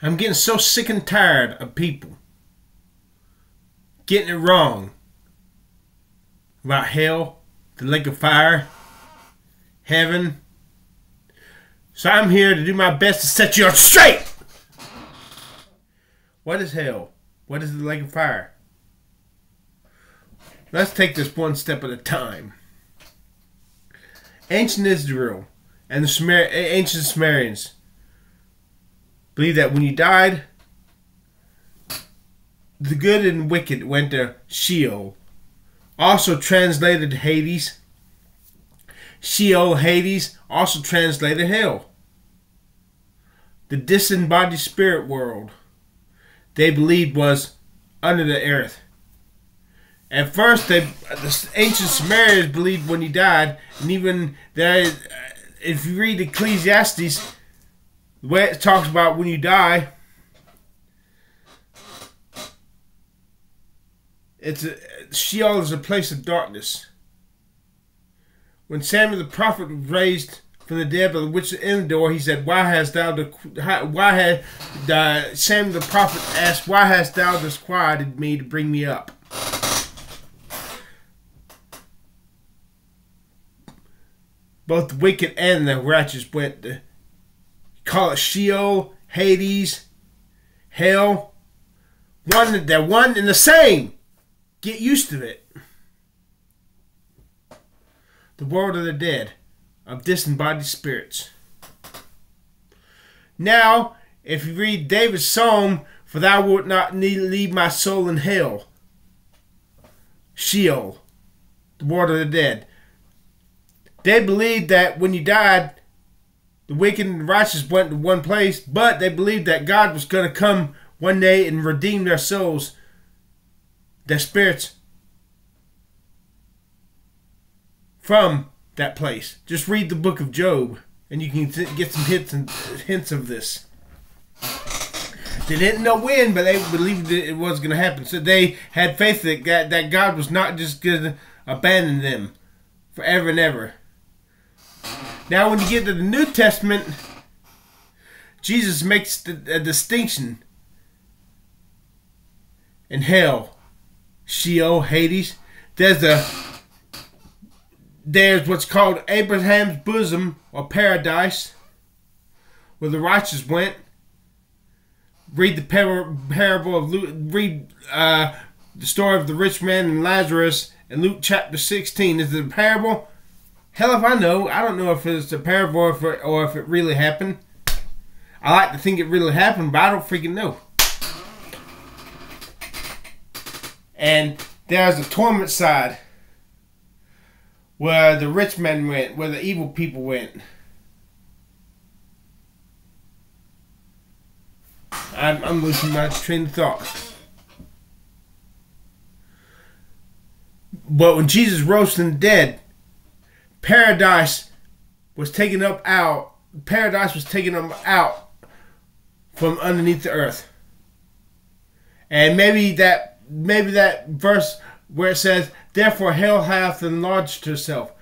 I'm getting so sick and tired of people getting it wrong about hell, the lake of fire, heaven. So I'm here to do my best to set you up straight. What is hell? What is the lake of fire? Let's take this one step at a time. Ancient Israel and the ancient Sumerians believed that when you died, the good and wicked went to Sheol, also translated Hades. Sheol, Hades, also translated hell. The disembodied spirit world, they believed, was under the earth. At first, the ancient Sumerians believed when you died, and even there, if you read Ecclesiastes, the way it talks about when you die, Sheol is a place of darkness. When Samuel the prophet was raised from the dead by the witch at the end of the door, he said, Samuel the prophet asked, "Why hast thou disquieted me to bring me up?" Both the wicked and the righteous went to call it Sheol, Hades, hell. They're one and the same. Get used to it. The world of the dead, of disembodied spirits. Now, if you read David's psalm, "For thou wilt not leave my soul in hell," Sheol, the world of the dead. They believed that when you died, the wicked and the righteous went to one place, but they believed that God was going to come one day and redeem their souls, their spirits, from that place. Just read the book of Job, and you can get some hints of this. They didn't know when, but they believed that it was going to happen. So they had faith that God was not just going to abandon them forever and ever. Now, when you get to the New Testament, Jesus makes a distinction in hell, Sheol, Hades. There's what's called Abraham's bosom, or paradise, where the righteous went. Read the parable of Luke. Read the story of the rich man and Lazarus in Luke chapter 16. Is it a parable? Hell if I know. I don't know if it's a parable or if it really happened. I like to think it really happened, but I don't freaking know. And there's a torment side, where the rich men went, where the evil people went. I'm losing my train of thought. But when Jesus rose from the dead, paradise was taken up out. Paradise was taken up out from underneath the earth. And maybe that verse where it says, "Therefore hell hath enlarged herself,"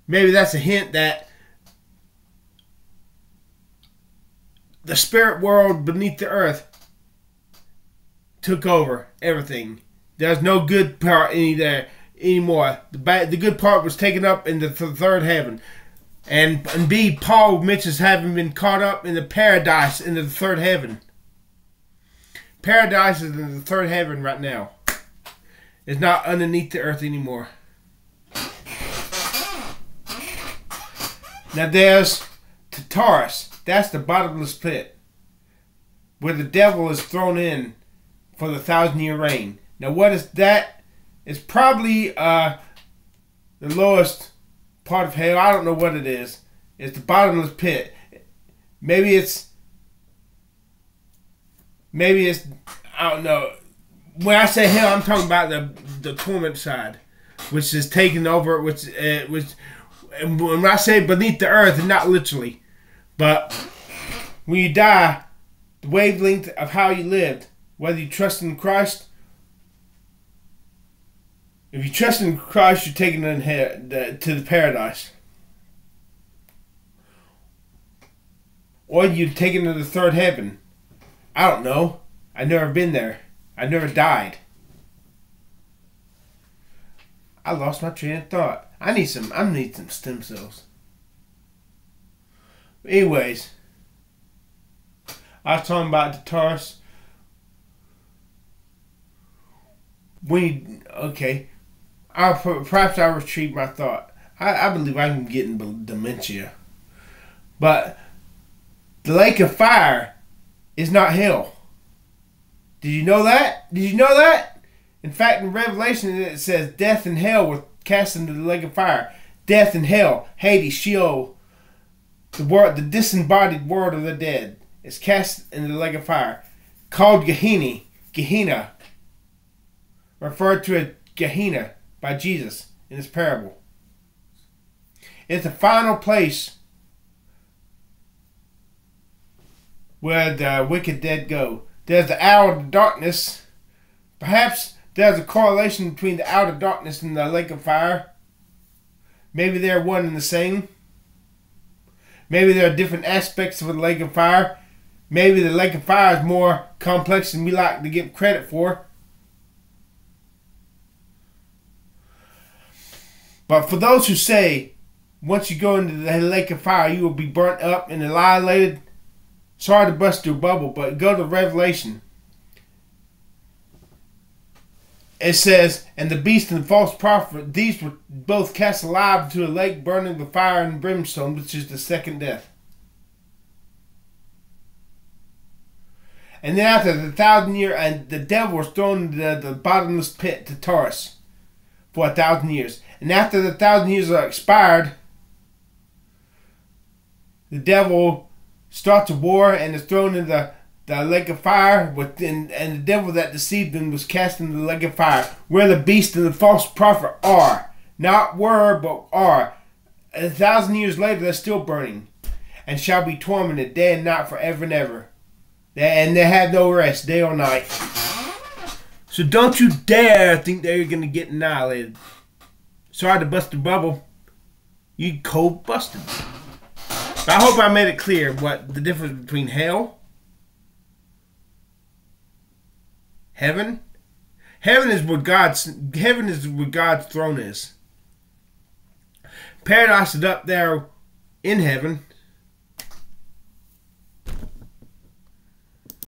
maybe that's a hint that the spirit world beneath the earth took over everything. There's no good part anymore. The good part was taken up in the third heaven. And B, Paul mentions having been caught up in the paradise in the third heaven. Paradise is in the third heaven right now. It's not underneath the earth anymore. Now there's Tartarus. That's the bottomless pit, where the devil is thrown in for the 1,000-year reign. Now what is that? It's probably the lowest part of hell. I don't know what it is. It's the bottomless pit. Maybe it's I don't know. When I say hell, I'm talking about the torment side, which is taken over. And when I say beneath the earth, and not literally, but when you die, the wavelength of how you lived, whether you trust in Christ. If you trust in Christ, you're taken to the paradise. Or you'd taken to the third heaven. I don't know. I've never been there. I've never died. I lost my train of thought. I need some stem cells. Anyways, I was talking about the Taurus. Perhaps I'll retrieve my thought. I believe I'm getting dementia. But the lake of fire is not hell. Did you know that? Did you know that? In fact, in Revelation it says death and hell were cast into the lake of fire. Death and hell, Hades, Sheol, the disembodied world of the dead, is cast into the lake of fire, called Gehenna, referred to as Gehenna by Jesus in his parable. It's the final place where the wicked dead go. There's the outer darkness. Perhaps there's a correlation between the outer darkness and the lake of fire. Maybe they're one and the same. Maybe there are different aspects of the lake of fire. Maybe the lake of fire is more complex than we like to give credit for. But for those who say, once you go into the lake of fire, you will be burnt up and annihilated. Sorry to bust your bubble, but go to Revelation. It says, and the beast and the false prophet, these were both cast alive into a lake burning with fire and brimstone, which is the second death. And then after the 1,000 year, and the devil was thrown into the bottomless pit to Taurus for 1,000 years. And after the 1,000 years are expired, the devil starts a war and is thrown into the lake of fire, and the devil that deceived him was cast into the lake of fire, where the beast and the false prophet are. Not were, but are. 1,000 years later, they're still burning, and shall be tormented day and night forever and ever. And they have no rest, day or night. So don't you dare think that you're going to get annihilated. Sorry to bust the bubble. You cold busted. But I hope I made it clear what the difference between hell, heaven. Heaven is where God's throne is. Paradise is up there in heaven.